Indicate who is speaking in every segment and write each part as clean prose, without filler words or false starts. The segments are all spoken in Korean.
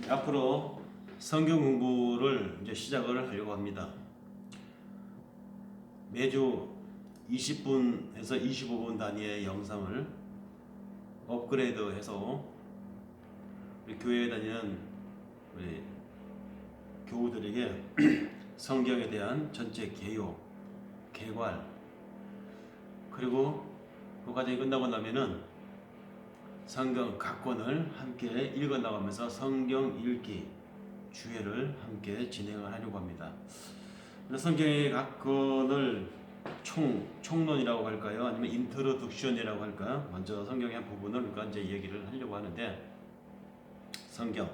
Speaker 1: 앞으로 성경 공부를 이제 시작을 하려고 합니다. 매주 20분에서 25분 단위의 영상을 업그레이드해서 우리 교회에 다니는 우리 교우들에게 성경에 대한 전체 개요, 개괄, 그리고 그 과정이 끝나고 나면은 성경 각 권을 함께 읽어 나가면서 성경 읽기 주회를 함께 진행을 하려고 합니다. 성경의 각 권을 총론이라고 할까요? 아니면 인트로덕션이라고 할까요? 먼저 성경의 한 부분을 우리가 이제 얘기를 하려고 하는데, 성경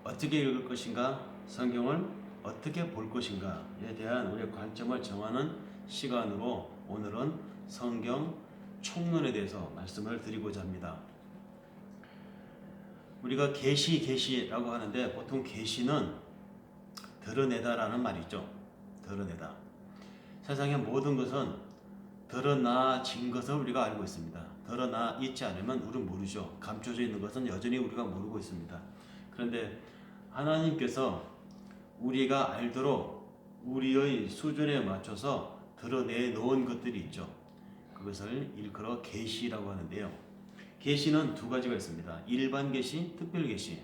Speaker 1: 어떻게 읽을 것인가, 성경을 어떻게 볼 것인가에 대한 우리의 관점을 정하는 시간으로 오늘은 성경 총론에 대해서 말씀을 드리고자 합니다. 우리가 계시라고 하는데, 보통 계시는 드러내다라는 말이죠. 드러내다. 세상의 모든 것은 드러나진 것을 우리가 알고 있습니다. 드러나 있지 않으면 우리는 모르죠. 감춰져 있는 것은 여전히 우리가 모르고 있습니다. 그런데 하나님께서 우리가 알도록 우리의 수준에 맞춰서 드러내 놓은 것들이 있죠. 그것을 일컬어 계시라고 하는데요. 계시는 두 가지가 있습니다. 일반 계시, 특별 계시.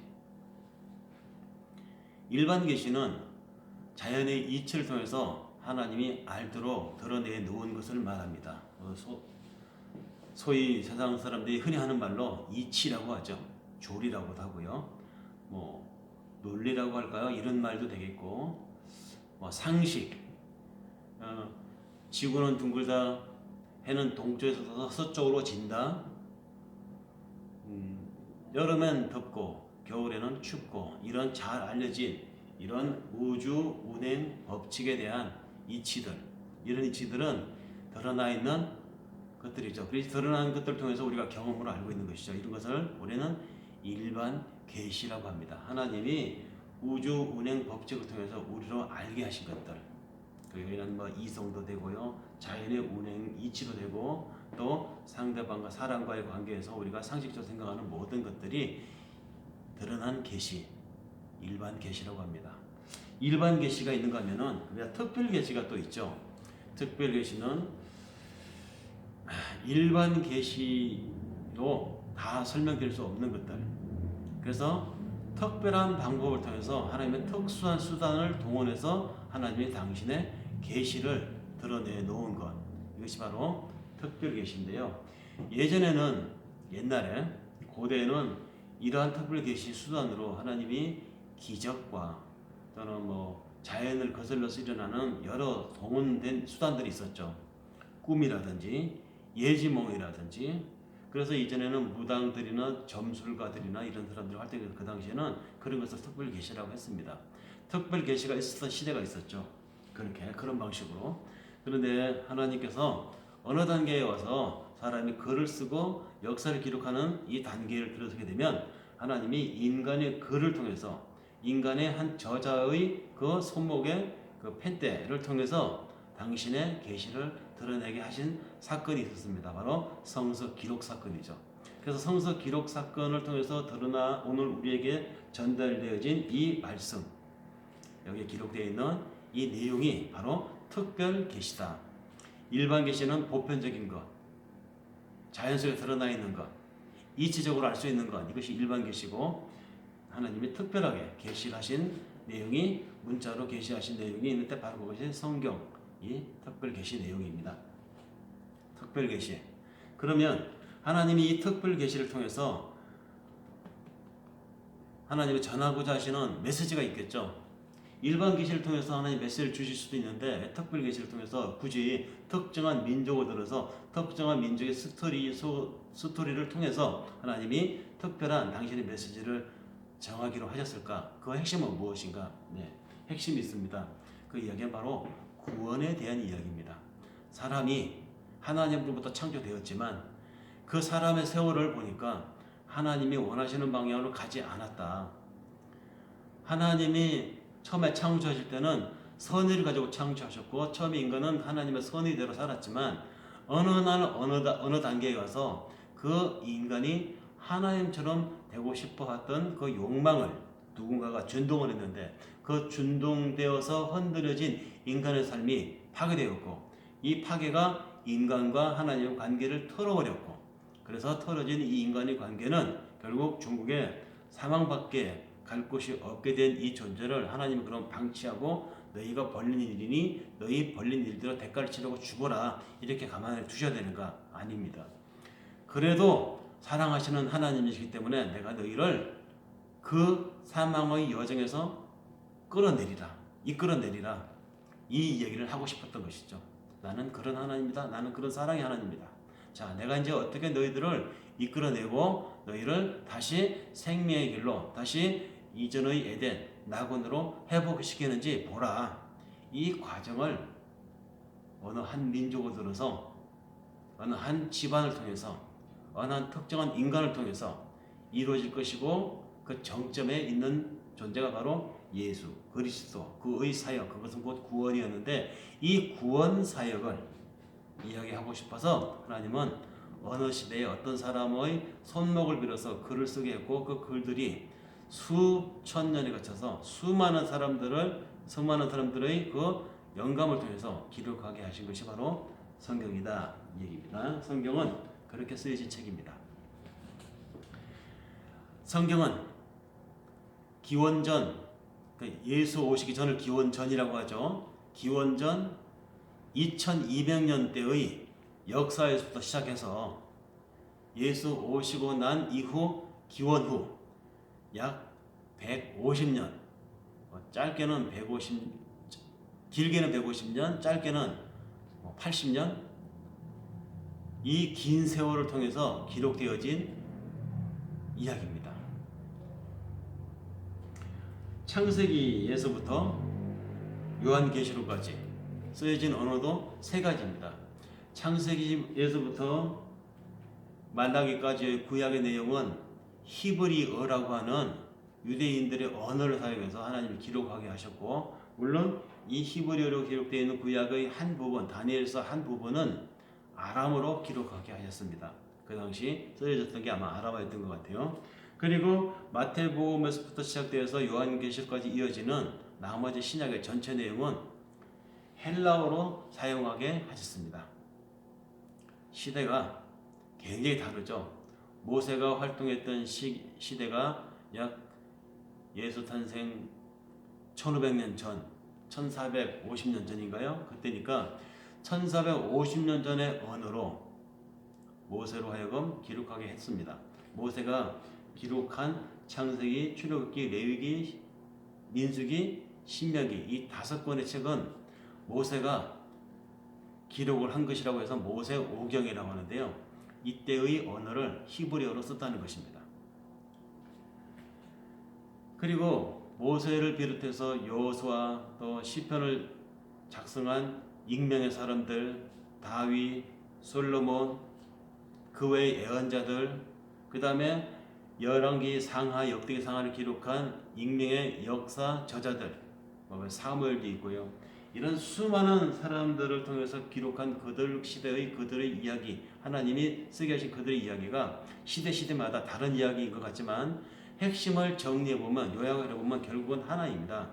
Speaker 1: 일반 계시는 자연의 이치를 통해서 하나님이 알도록 드러내 놓은 것을 말합니다. 소위 세상 사람들이 흔히 하는 말로 이치라고 하죠. 조리라고도 하고요. 논리라고 할까요? 이런 말도 되겠고, 상식. 지구는 둥글다, 해는 동쪽에서 서쪽으로 진다. 여름엔 덥고 겨울에는 춥고, 이런 잘 알려진 이런 우주 운행 법칙에 대한 이치들, 이런 이치들은 드러나 있는 것들이죠. 그래서 드러나는 것들을 통해서 우리가 경험으로 알고 있는 것이죠. 이런 것을 우리는 일반 계시라고 합니다. 하나님이 우주 운행 법칙을 통해서 우리로 알게 하신 것들, 여기는 이성도 되고요, 자연의 운행 이치도 되고, 또 상대방과 사람과의 관계에서 우리가 상식적으로 생각하는 모든 것들이 드러난 계시, 일반 계시라고 합니다. 일반 계시가 있는가 하면은 우리가 특별 계시가 또 있죠. 특별 계시는 일반 계시로 다 설명될 수 없는 것들, 그래서 특별한 방법을 통해서 하나님의 특수한 수단을 동원해서 하나님이 당신의 계시를 드러내 놓은 것, 이것이 바로 특별 계시인데요. 옛날에 고대에는 이러한 특별 계시 수단으로 하나님이 기적과 또는 자연을 거슬러서 일어나는 여러 동원된 수단들이 있었죠. 꿈이라든지 예지몽이라든지. 그래서 이전에는 무당들이나 점술가들이나 이런 사람들이 활동해서 그 당시에는 그런 것을 특별 계시라고 했습니다. 특별 계시가 있었던 시대가 있었죠. 그런 방식으로. 그런데 하나님께서 어느 단계에 와서 사람이 글을 쓰고 역사를 기록하는 이 단계를 들어서게 되면, 하나님이 인간의 글을 통해서, 인간의 한 저자의 그 손목의 그 펜대를 통해서 당신의 계시를 드러내게 하신 사건이 있었습니다. 바로 성서 기록 사건이죠. 그래서 성서 기록 사건을 통해서 드러나 오늘 우리에게 전달되어진 이 말씀, 여기에 기록되어 있는 이 내용이 바로 특별 계시다. 일반 계시는 보편적인 것, 자연 속에 드러나 있는 것, 이치적으로 알 수 있는 것, 이것이 일반 계시고, 하나님이 특별하게 계시하신 내용이, 문자로 계시하신 내용이 있는데 바로 그것이 성경, 이 특별 계시 내용입니다. 특별 계시. 그러면 하나님이 이 특별 계시를 통해서 하나님이 전하고자 하시는 메시지가 있겠죠. 일반 계시를 통해서 하나님 메시지를 주실 수도 있는데, 특별 계시를 통해서 굳이 특정한 민족을 들어서 특정한 민족의 스토리를 통해서 하나님이 특별한 당신의 메시지를 정하기로 하셨을까? 그 핵심은 무엇인가? 핵심이 있습니다. 그 이야기는 바로 구원에 대한 이야기입니다. 사람이 하나님으로부터 창조되었지만 그 사람의 세월을 보니까 하나님이 원하시는 방향으로 가지 않았다. 하나님이 처음에 창조하실 때는 선의를 가지고 창조하셨고, 처음에 인간은 하나님의 선의대로 살았지만 어느 단계에 가서 그 인간이 하나님처럼 되고 싶어 했던 그 욕망을 누군가가 준동을 했는데 그 준동되어서 흔들어진 인간의 삶이 파괴되었고 이 파괴가 인간과 하나님의 관계를 털어버렸고 그래서 털어진 이 인간의 관계는 결국 중국에 사망밖에 갈 곳이 없게 된 이 존재를 하나님은 그럼 방치하고 너희가 벌린 일이니 너희 벌린 일대로 대가를 치르고 죽어라 이렇게 가만히 두셔야 되는가? 아닙니다. 그래도 사랑하시는 하나님이시기 때문에 내가 너희를 그 사망의 여정에서 끌어내리라 이끌어내리라 이 이야기를 하고 싶었던 것이죠. 나는 그런 하나님이다. 나는 그런 사랑의 하나님이다. 자, 내가 이제 어떻게 너희들을 이끌어내고 너희를 다시 생명의 길로 다시 이전의 에덴 낙원으로 회복시키는지 보라. 이 과정을 어느 한 민족을 들어서 어느 한 집안을 통해서 어느 한 특정한 인간을 통해서 이루어질 것이고 그 정점에 있는 존재가 바로 예수 그리스도 그의 사역 그것은 곧 구원이었는데 이 구원 사역을 이야기하고 싶어서 하나님은 어느 시대에 어떤 사람의 손목을 빌어서 글을 쓰게 했고 그 글들이 수천 년에 거쳐서 수많은 사람들의 그 영감을 통해서 기록하게 하신 것이 바로 성경이다 이 얘기입니다. 성경은 그렇게 쓰여진 책입니다. 성경은 기원전 예수 오시기 전을 기원전이라고 하죠. 기원전 2200년대의 역사에서부터 시작해서 예수 오시고 난 이후 기원 후 약 150년 짧게는 150 길게는 150년 짧게는 80년 이 긴 세월을 통해서 기록되어진 이야기입니다. 창세기에서부터 요한계시록까지 쓰여진 언어도 세 가지입니다. 창세기에서부터 말라기까지의 구약의 내용은 히브리어라고 하는 유대인들의 언어를 사용해서 하나님이 기록하게 하셨고 물론 이 히브리어로 기록되어 있는 구약의 한 부분 다니엘서 한 부분은 아람어로 기록하게 하셨습니다. 그 당시 쓰여졌던 게 아마 아람어였던 것 같아요. 그리고 마태복음에서부터 시작되어서 요한계시록까지 이어지는 나머지 신약의 전체 내용은 헬라어로 사용하게 하셨습니다. 시대가 굉장히 다르죠. 모세가 활동했던 시대가 약 예수 탄생 1500년 전, 1450년 전인가요? 그때니까 1450년 전의 언어로 모세로 하여금 기록하게 했습니다. 모세가 기록한 창세기, 출애굽기, 레위기, 민수기, 신명기 이 5권의 책은 모세가 기록을 한 것이라고 해서 모세오경이라고 하는데요. 이때의 언어를 히브리어로 썼다는 것입니다. 그리고 모세를 비롯해서 여호수아 또 시편을 작성한 익명의 사람들 다윗, 솔로몬 그 외의 예언자들 그 다음에 열왕기 상하 역대기 상하를 기록한 익명의 역사 저자들 사무엘도 있고요. 이런 수많은 사람들을 통해서 기록한 그들 시대의 그들의 이야기 하나님이 쓰게 하신 그들의 이야기가 시대마다 다른 이야기인 것 같지만 핵심을 정리해보면 요약해보면 결국은 하나입니다.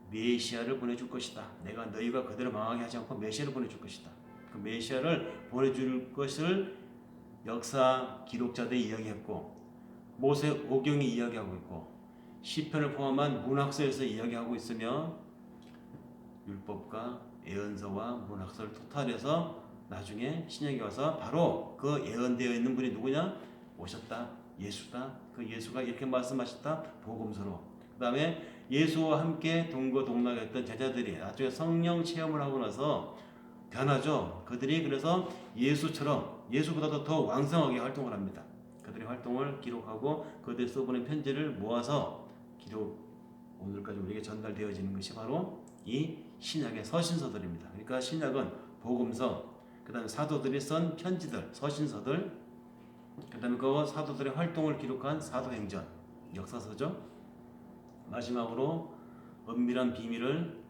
Speaker 1: 메시아를 보내줄 것이다. 내가 너희가 그대로 망하게 하지 않고 메시아를 보내줄 것이다. 그 메시아를 보내줄 것을 역사 기록자들이 이야기했고 모세오경이 이야기하고 있고 시편을 포함한 문학서에서 이야기하고 있으며 율법과 예언서와 문학서를 토탈해서 나중에 신약에 와서 바로 그 예언되어 있는 분이 누구냐? 오셨다. 예수다. 그 예수가 이렇게 말씀하셨다. 복음서로. 그 다음에 예수와 함께 동거동락했던 제자들이 나중에 성령 체험을 하고 나서 변하죠. 그들이 그래서 예수처럼 예수보다도 더 왕성하게 활동을 합니다. 그들의 활동을 기록하고 그들이 써보낸 편지를 모아서 기록 오늘까지 우리에게 전달되어지는 것이 바로 이 신약의 서신서들입니다. 그러니까 신약은 복음서, 그 다음에 사도들이 쓴 편지들, 서신서들, 그 다음에 그 사도들의 활동을 기록한 사도행전, 역사서죠. 마지막으로 은밀한 비밀을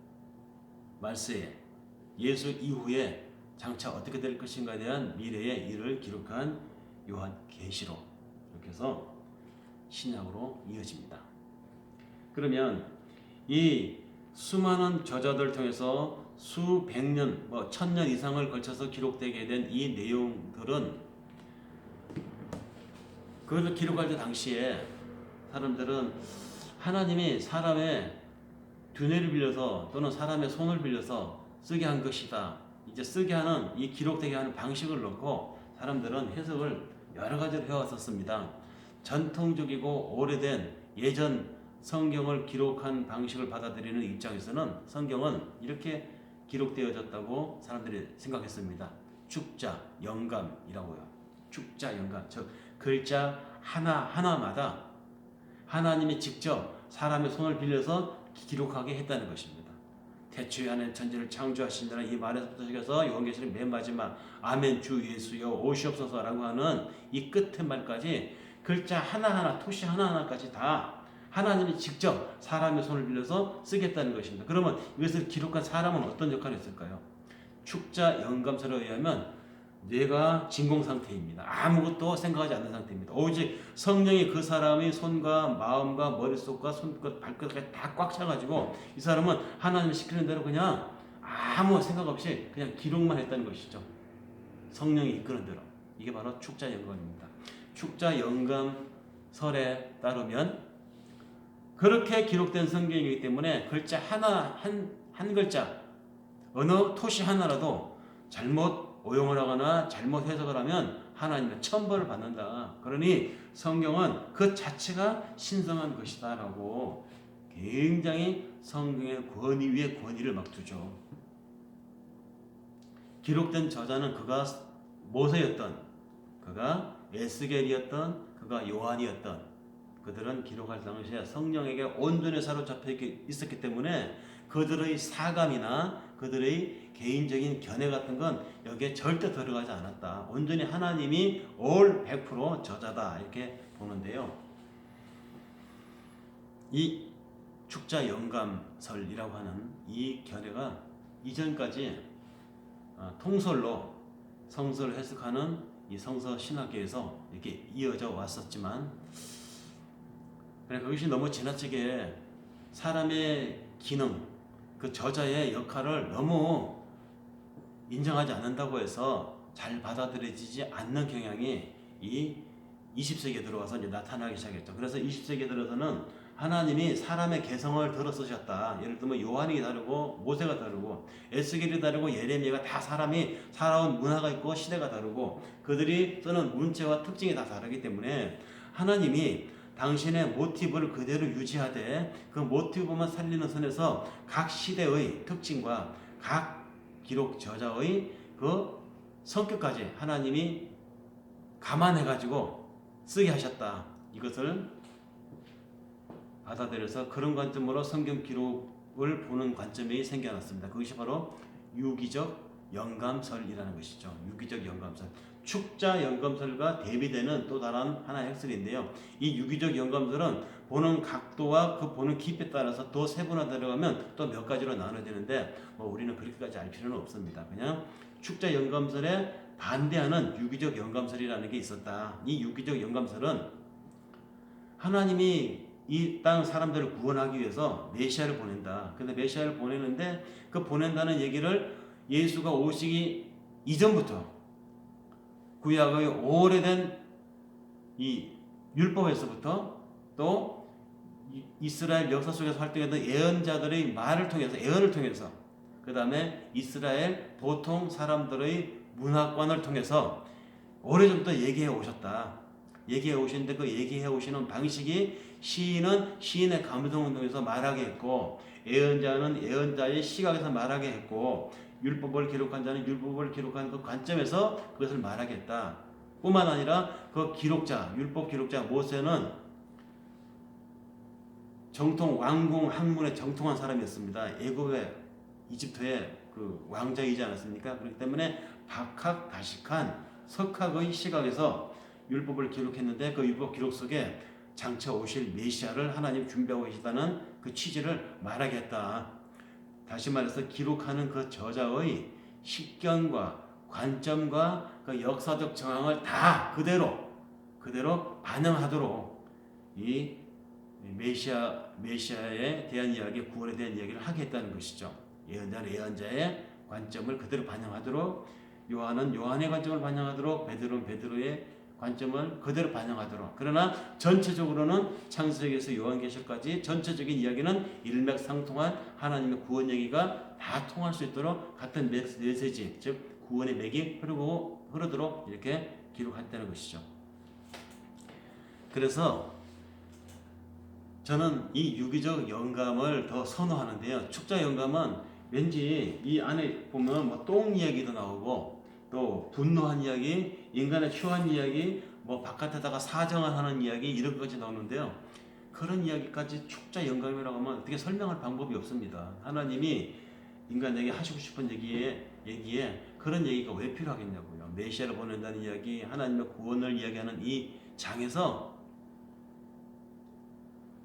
Speaker 1: 말세에 예수 이후에 장차 어떻게 될 것인가에 대한 미래의 일을 기록한 요한계시록 이렇게 해서 신약으로 이어집니다. 그러면 이 수많은 저자들 통해서 수백 년, 뭐 천년 이상을 걸쳐서 기록되게 된 이 내용들은 그것을 기록할 때 당시에 사람들은 하나님이 사람의 두뇌를 빌려서 또는 사람의 손을 빌려서 쓰게 한 것이다. 이제 쓰게 하는 이 기록되게 하는 방식을 놓고 사람들은 해석을 여러 가지로 해왔었습니다. 전통적이고 오래된 예전 성경을 기록한 방식을 받아들이는 입장에서는 성경은 이렇게 기록되어졌다고 사람들이 생각했습니다. 축자, 영감이라고요. 축자, 영감. 즉 글자 하나하나마다 하나님이 직접 사람의 손을 빌려서 기록하게 했다는 것입니다. 태초에 하나님 천지를 창조하신다는 이 말에서부터 시작해서 요한계시록 맨 마지막 아멘 주 예수여 오시옵소서라고 하는 이 끝의 말까지 글자 하나하나 토시 하나하나까지 다 하나님이 직접 사람의 손을 빌려서 쓰겠다는 것입니다. 그러면 이것을 기록한 사람은 어떤 역할을 했을까요? 축자 영감서에 의하면 뇌가 진공 상태입니다. 아무것도 생각하지 않는 상태입니다. 오직 성령이 그 사람의 손과 마음과 머릿속과 손끝, 발끝까지 다 꽉 차가지고 이 사람은 하나님이 시키는 대로 그냥 아무 생각 없이 그냥 기록만 했다는 것이죠. 성령이 이끄는 대로. 이게 바로 축자 영감입니다. 축자 영감설에 따르면 그렇게 기록된 성경이기 때문에 글자 하나, 한 글자, 어느 토시 하나라도 잘못 오용을 하거나 잘못 해석을 하면 하나님의 천벌을 받는다. 그러니 성경은 그 자체가 신성한 것이다 라고 굉장히 성경의 권위 위에 권위를 막 두죠. 기록된 저자는 그가 모세였던, 그가 에스겔이었던, 그가 요한이었던, 그들은 기록할 당시에 성령에게 온전히 사로잡혀 있었기 때문에 그들의 사감이나 그들의 개인적인 견해 같은 건 여기에 절대 들어가지 않았다. 온전히 하나님이 올 100% 저자다 이렇게 보는데요. 이 축자 영감설이라고 하는 이 견해가 이전까지 통설로 성서를 해석하는 이 성서 신학계에서 이렇게 이어져 왔었지만 그것이 너무 지나치게 사람의 기능, 그 저자의 역할을 너무 인정하지 않는다고 해서 잘 받아들여지지 않는 경향이 이 20세기에 들어와서 이제 나타나기 시작했죠. 그래서 20세기에 들어서는 하나님이 사람의 개성을 들어 쓰셨다. 예를 들면 요한이 다르고 모세가 다르고 에스겔이 다르고 예레미야가 다 사람이 살아온 문화가 있고 시대가 다르고 그들이 쓰는 문체와 특징이 다 다르기 때문에 하나님이 당신의 모티브를 그대로 유지하되 그 모티브만 살리는 선에서 각 시대의 특징과 각 기록 저자의 그 성격까지 하나님이 감안해가지고 쓰게 하셨다. 이것을 받아들여서 그런 관점으로 성경 기록을 보는 관점이 생겨났습니다. 그것이 바로 유기적 영감설이라는 것이죠. 유기적 영감설. 축자 영감설과 대비되는 또 다른 하나의 학설인데요. 이 유기적 영감설은 보는 각도와 그 보는 깊이에 따라서 더 세분화 들어가면 또 몇 가지로 나눠지는데 뭐 우리는 그렇게까지 알 필요는 없습니다. 그냥 축자 영감설에 반대하는 유기적 영감설이라는 게 있었다. 이 유기적 영감설은 하나님이 이 땅 사람들을 구원하기 위해서 메시아를 보낸다. 근데 메시아를 보내는데 그 보낸다는 얘기를 예수가 오시기 이전부터 구약의 오래된 이 율법에서부터 또 이스라엘 역사 속에서 활동했던 예언자들의 말을 통해서 예언을 통해서 그 다음에 이스라엘 보통 사람들의 문화관을 통해서 오래전부터 얘기해 오셨다. 얘기해 오시는데 그 얘기해 오시는 방식이 시인은 시인의 감성을 통해서 말하게 했고 예언자는 예언자의 시각에서 말하게 했고 율법을 기록한 자는 율법을 기록한 그 관점에서 그것을 말하겠다. 뿐만 아니라 그 기록자, 율법 기록자 모세는 정통 왕궁 학문에 정통한 사람이었습니다. 애굽의 이집트의 그 왕자이지 않았습니까? 그렇기 때문에 박학다식한 석학의 시각에서 율법을 기록했는데 그 율법 기록 속에 장차 오실 메시아를 하나님 준비하고 계시다는 그 취지를 말하겠다. 다시 말해서 기록하는 그 저자의 식견과 관점과 그 역사적 정황을 다 그대로 반영하도록 이 메시아에 대한 이야기, 구원에 대한 이야기를 하겠다는 것이죠. 예언자는 예언자의 관점을 그대로 반영하도록, 요한은 요한의 관점을 반영하도록, 베드로는 베드로의 관점을 그대로 반영하도록. 그러나 전체적으로는 창세기에서 요한계시록까지 전체적인 이야기는 일맥상통한 하나님의 구원 얘기가 다 통할 수 있도록 같은 메시지, 즉 구원의 맥이 흐르도록 이렇게 기록했다는 것이죠. 그래서 저는 이 유기적 영감을 더 선호하는데요. 축자 영감은 왠지 이 안에 보면 뭐 똥 이야기도 나오고 또 분노한 이야기, 인간의 추한 이야기, 뭐 바깥에다가 사정을 하는 이야기 이런 것까지 나오는데요. 그런 이야기까지 축자 영감이라고 하면 어떻게 설명할 방법이 없습니다. 하나님이 인간에게 하시고 싶은 얘기에 그런 얘기가 왜 필요하겠냐고요. 메시아를 보낸다는 이야기, 하나님의 구원을 이야기하는 이 장에서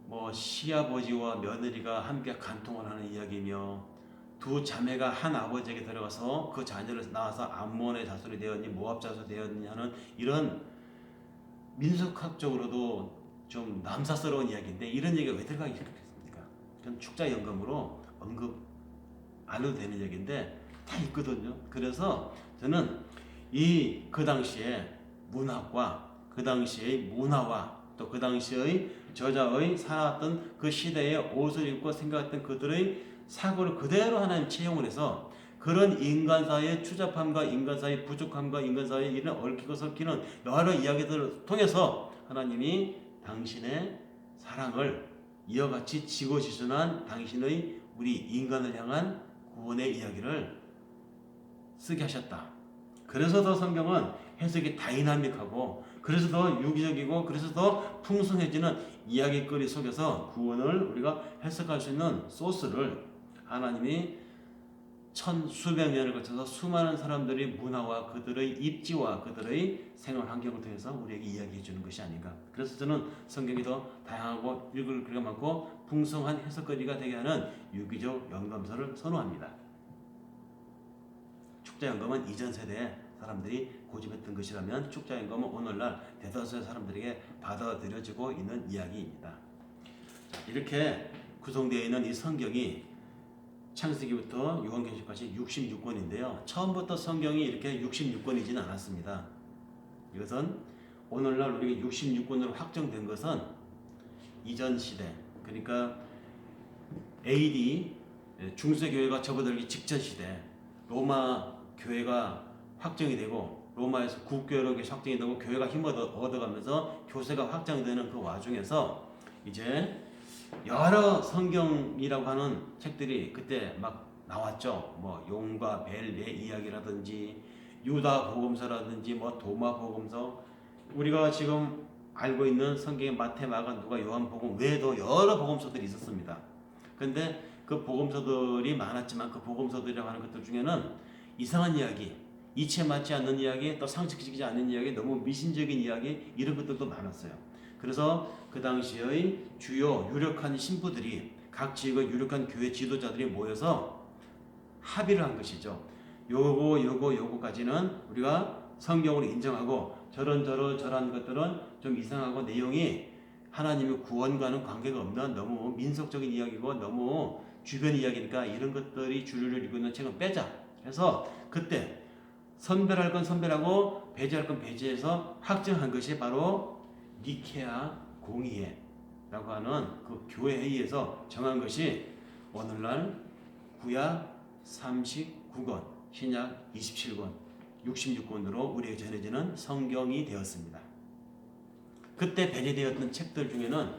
Speaker 1: 뭐 시아버지와 며느리가 함께 간통을 하는 이야기며 두 자매가 한 아버지에게 들어가서 그 자녀를 낳아서 암몬의 자손이 되었니 모압 자손이 되었니 하는 이런 민속학적으로도 좀 남사스러운 이야기인데 이런 얘기가 왜 들어가기 시작했습니까? 그건 축자 영감으로 언급 안 해도 되는 얘기인데 다 있거든요. 그래서 저는 그 당시에 문학과 그 당시의 문화와 또 그 당시의 저자의 살아왔던 그 시대의 옷을 입고 생각했던 그들의 사고를 그대로 하나님 채용을 해서 그런 인간사의 추잡함과 인간사의 부족함과 인간사의 이런 얽히고 설키는 여러 이야기들을 통해서 하나님이 당신의 사랑을 이어같이 지고지순한 당신의 우리 인간을 향한 구원의 이야기를 쓰게 하셨다. 그래서 더 성경은 해석이 다이나믹하고 그래서 더 유기적이고 그래서 더 풍성해지는 이야기거리 속에서 구원을 우리가 해석할 수 있는 소스를 하나님이 수백 년을 거쳐서 수많은 사람들의 문화와 그들의 입지와 그들의 생활 환경을 통해서 우리에게 이야기해 주는 것이 아닌가. 그래서 저는 성경이 더 다양하고 읽을 거리가 많고 풍성한 해석거리가 되게 하는 유기적 영감서를 선호합니다. 축자연금은 이전 세대에 사람들이 고집했던 것이라면 축자연금은 오늘날 대다수의 사람들에게 받아들여지고 있는 이야기입니다. 이렇게 구성되어 있는 이 성경이 창세기부터 요한계시록까지 66권인데요. 처음부터 성경이 이렇게 66권이지는 않았습니다. 이것은 오늘날 우리가 66권으로 확정된 것은 이전 시대, 그러니까 AD 중세교회가 접어들기 직전 시대, 로마 교회가 확정이 되고 로마에서 국교회로 확정이 되고 교회가 힘을 얻어가면서 교세가 확장되는 그 와중에서 이제 여러 성경이라고 하는 책들이 그때 막 나왔죠. 뭐 용과 벨의 이야기라든지 유다 복음서라든지 뭐 도마 복음서, 우리가 지금 알고 있는 성경의 마태, 마가, 누가, 요한 복음 외에도 여러 복음서들이 있었습니다. 그런데 그 복음서들이 많았지만 그 복음서들이라고 하는 것들 중에는 이상한 이야기, 이치에 맞지 않는 이야기, 또 상식적이지 않는 이야기, 너무 미신적인 이야기 이런 것들도 많았어요. 그래서 그 당시의 주요 유력한 신부들이 각 지역의 유력한 교회 지도자들이 모여서 합의를 한 것이죠. 요거까지는 우리가 성경으로 인정하고 저런 것들은 좀 이상하고 내용이 하나님의 구원과는 관계가 없는 너무 민속적인 이야기고 너무 주변 이야기니까 이런 것들이 주류를 이루고 있는 책은 빼자. 그래서 그때 선별할 건 선별하고 배제할 건 배제해서 확정한 것이 바로 니케아 공의회라고 하는 그 교회 회의에서 정한 것이 오늘날 구약 39권, 신약 27권, 66권으로 우리에게 전해지는 성경이 되었습니다. 그때 배제되었던 책들 중에는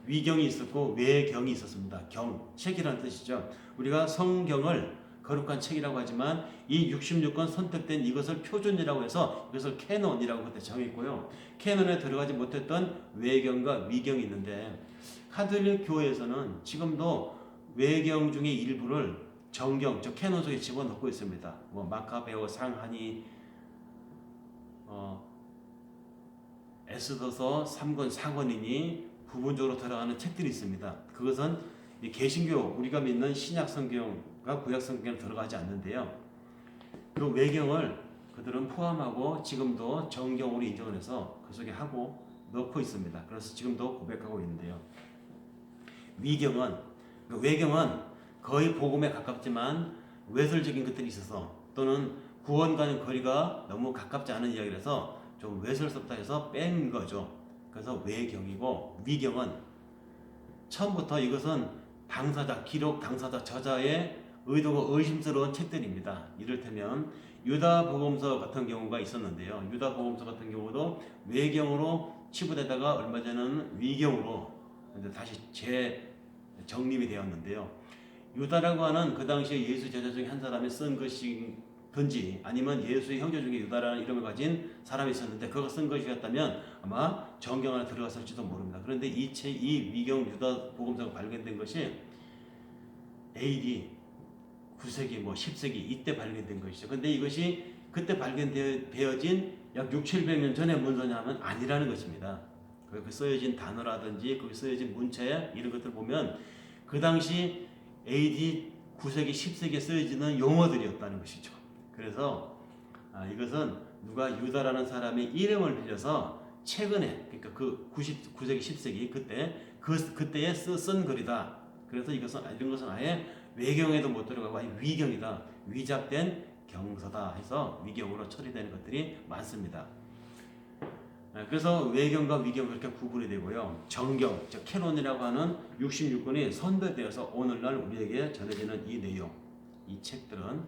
Speaker 1: 위경이 있었고 외경이 있었습니다. 경, 책이라는 뜻이죠. 우리가 성경을 거룩한 책이라고 하지만 이 66권 선택된 이것을 표준이라고 해서 이것을 캐논이라고 그때 정했고요. 캐논에 들어가지 못했던 외경과 위경이 있는데 카톨릭 교회에서는 지금도 외경 중에 일부를 정경, 즉 캐논 속에 집어넣고 있습니다. 뭐 마카베오, 상하니, 에스더서 3권, 4권이니 부분적으로 들어가는 책들이 있습니다. 그것은 개신교, 우리가 믿는 신약 성경과 구약 성경에 들어가지 않는데요. 그 외경을 그들은 포함하고 지금도 정경으로 인정을 해서 그 속에 하고 넣고 있습니다. 그래서 지금도 고백하고 있는데요. 위경은 외경은 거의 복음에 가깝지만 외설적인 것들이 있어서 또는 구원과는 거리가 너무 가깝지 않은 이야기라서 좀 외설스럽다 해서 뺀 거죠. 그래서 외경이고 위경은 처음부터 이것은 당사자, 기록 당사자, 저자의 의도가 의심스러운 책들입니다. 이를테면 유다복음서 같은 경우가 있었는데요. 유다복음서 같은 경우도 외경으로 치부되다가 얼마 전에는 위경으로 다시 재정립이 되었는데요. 유다라고 하는 그 당시에 예수 제자 중에 한 사람이 쓴 것이든지 아니면 예수의 형제 중에 유다라는 이름을 가진 사람이 있었는데 그가 쓴 것이었다면 아마 정경 안에 들어갔을지도 모릅니다. 그런데 이 위경 유다 복음서가 발견된 것이 AD 9세기 10세기 이때 발견된 것이죠. 근데 이것이 그때 발견되어진 약 600~700년 전의 문서냐면 아니라는 것입니다. 그 쓰여진 단어라든지 거기 쓰여진 문체 이런 것들 보면 그 당시 AD 9세기 10세기에 쓰여지는 용어들이었다는 것이죠. 그래서 이것은 누가 유다라는 사람의 이름을 빌려서 최근에 그러니까 그 9세기 10세기 그때에 쓴 글이다. 그래서 이런 것은 아예 외경에도 못 들어가고 아예 위경이다. 위잡된 경서다 해서 위경으로 처리되는 것들이 많습니다. 그래서 외경과 위경 그렇게 구분이 되고요. 정경, 즉 캐논이라고 하는 66권이 선별되어서 오늘날 우리에게 전해지는 이 내용, 이 책들은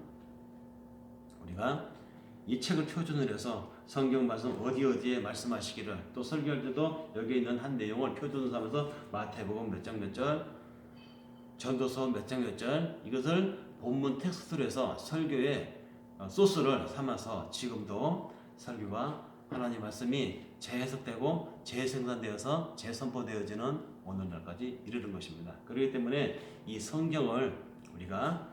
Speaker 1: 우리가 이 책을 표준을 해서 성경 말씀 어디에 말씀하시기를 또 설교할 때도 여기 있는 한 내용을 표준을 삼아서 마태복음 몇 장 몇 절, 전도서 몇 장 몇 절 이것을 본문 텍스트로 해서 설교의 소스를 삼아서 지금도 설교가 하나님 말씀이 재해석되고 재생산되어서 재선포되어지는 오늘날까지 이르는 것입니다. 그렇기 때문에 이 성경을 우리가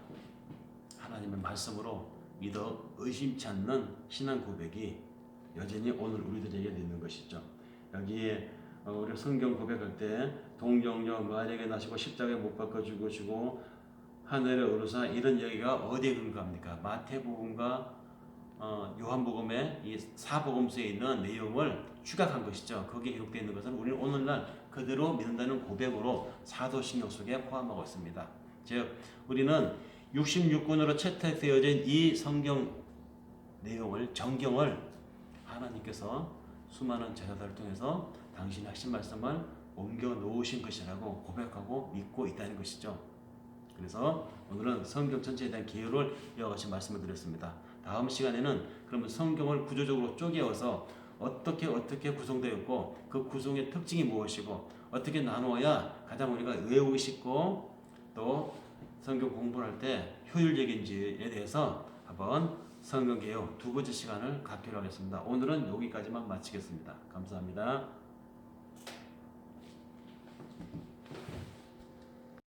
Speaker 1: 하나님의 말씀으로 믿어 의심치 않는 신앙 고백이 여전히 오늘 우리들에게 있는 것이죠. 여기에 우리 성경 고백할 때 동정녀 마리아에게 나시고 십자가에 못 박혀 죽으시고 하늘에 오르사 이런 이야기가 어디에 근거합니까? 마태복음과 요한복음의 이 사복음서에 있는 내용을 추각한 것이죠. 거기에 기록되어 있는 것은 우리는 오늘날 그대로 믿는다는 고백으로 사도신경 속에 포함하고 있습니다. 즉 우리는 66권으로 채택되어진 이 성경 내용을 정경을 하나님께서 수많은 제자들을 통해서 당신의 하신 말씀을 옮겨 놓으신 것이라고 고백하고 믿고 있다는 것이죠. 그래서 오늘은 성경 전체에 대한 개요를 이어가신 말씀을 드렸습니다. 다음 시간에는 그러면 성경을 구조적으로 쪼개어서 어떻게 구성되어 있고 그 구성의 특징이 무엇이고 어떻게 나누어야 가장 우리가 외우기 쉽고 또 성경 공부를 할 때 효율적인지에 대해서 한번 성경 개요 두 번째 시간을 갖기로 하겠습니다. 오늘은 여기까지만 마치겠습니다. 감사합니다.